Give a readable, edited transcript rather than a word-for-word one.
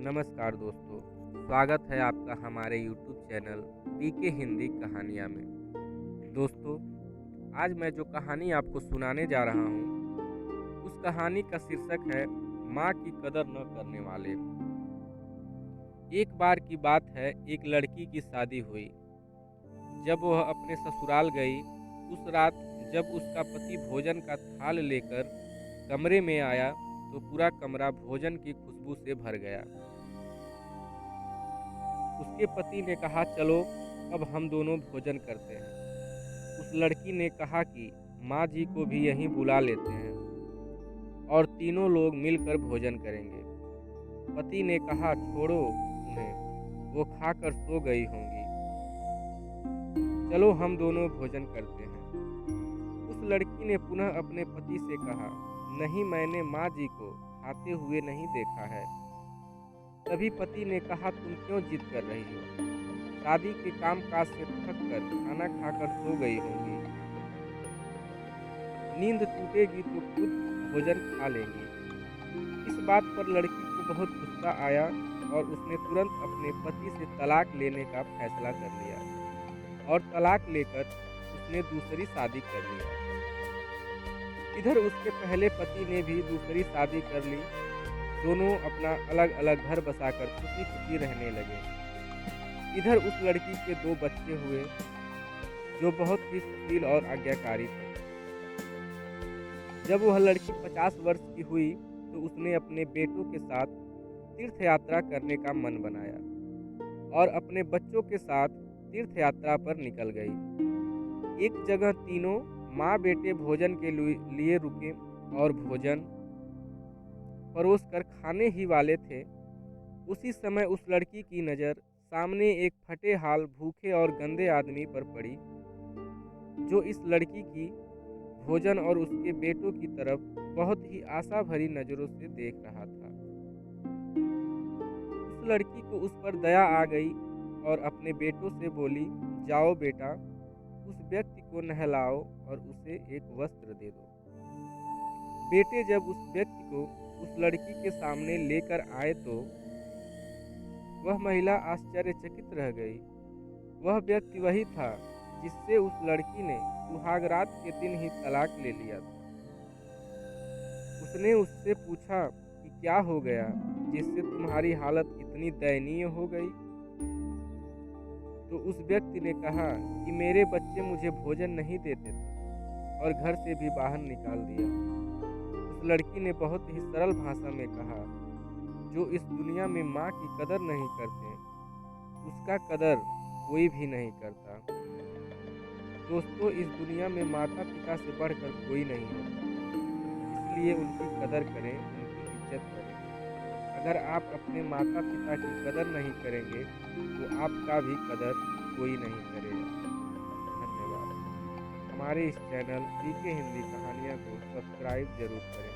नमस्कार दोस्तों, स्वागत है आपका हमारे YouTube चैनल पीके हिंदी कहानियाँ में। दोस्तों, आज मैं जो कहानी आपको सुनाने जा रहा हूँ, उस कहानी का शीर्षक है माँ की कदर न करने वाले। एक बार की बात है, एक लड़की की शादी हुई। जब वह अपने ससुराल गई, उस रात जब उसका पति भोजन का थाल लेकर कमरे में आया तो पूरा कमरा भोजन की खुशबू से भर गया। उसके पति ने कहा, चलो अब हम दोनों भोजन करते हैं। उस लड़की ने कहा कि माँ जी को भी यहीं बुला लेते हैं और तीनों लोग मिलकर भोजन करेंगे। पति ने कहा, छोड़ो उन्हें, वो खाकर सो गई होंगी, चलो हम दोनों भोजन करते हैं। उस लड़की ने पुनः अपने पति से कहा, नहीं, मैंने माँ जी को खाते हुए नहीं देखा है। तभी पति ने कहा, तुम क्यों जिद कर रही हो? शादी के काम काज से थक कर खाना खाकर सो गई होंगी, नींद टूटेगी तो खुद भोजन खा लेंगी। इस बात पर लड़की को बहुत गुस्सा आया और उसने तुरंत अपने पति से तलाक लेने का फैसला कर लिया और तलाक लेकर उसने दूसरी शादी कर ली। इधर उसके पहले पति ने भी दूसरी शादी कर ली। दोनों अपना अलग अलग घर बसाकर खुशी खुशी रहने लगे। इधर उस लड़की के 2 बच्चे हुए जो बहुत ही सुशील और आज्ञाकारी थे। जब वह लड़की 50 वर्ष की हुई तो उसने अपने बेटों के साथ तीर्थ यात्रा करने का मन बनाया और अपने बच्चों के साथ तीर्थ यात्रा पर निकल गई। एक जगह तीनों माँ बेटे भोजन के लिए रुके और भोजन परोस कर खाने ही वाले थे। उसी समय उस लड़की की नज़र सामने एक फटे हाल भूखे और गंदे आदमी पर पड़ी, जो इस लड़की की भोजन और उसके बेटों की तरफ बहुत ही आशा भरी नज़रों से देख रहा था। उस लड़की को उस पर दया आ गई और अपने बेटों से बोली, जाओ बेटा, उस व्यक्ति को नहलाओ और उसे एक वस्त्र दे दो। बेटे जब उस व्यक्ति को उस लड़की के सामने लेकर आए तो वह महिला आश्चर्यचकित रह गई। वह व्यक्ति वही था जिससे उस लड़की ने सुहागरात के दिन ही तलाक ले लिया था। उसने उससे पूछा कि क्या हो गया जिससे तुम्हारी हालत इतनी दयनीय हो गई? तो उस व्यक्ति ने कहा कि मेरे बच्चे मुझे भोजन नहीं देते थे और घर से भी बाहर निकाल दिया। उस लड़की ने बहुत ही सरल भाषा में कहा, जो इस दुनिया में माँ की कदर नहीं करते, उसका कदर कोई भी नहीं करता। दोस्तों, इस दुनिया में माता पिता से बढ़कर कोई नहीं होता, इसलिए उनकी कदर करें, उनकी इज्जत करें। अगर आप अपने माता पिता की कदर नहीं करेंगे तो आपका भी कदर कोई नहीं करेगा। धन्यवाद। हमारे इस चैनल पीके हिंदी कहानियाँ को सब्सक्राइब जरूर करें।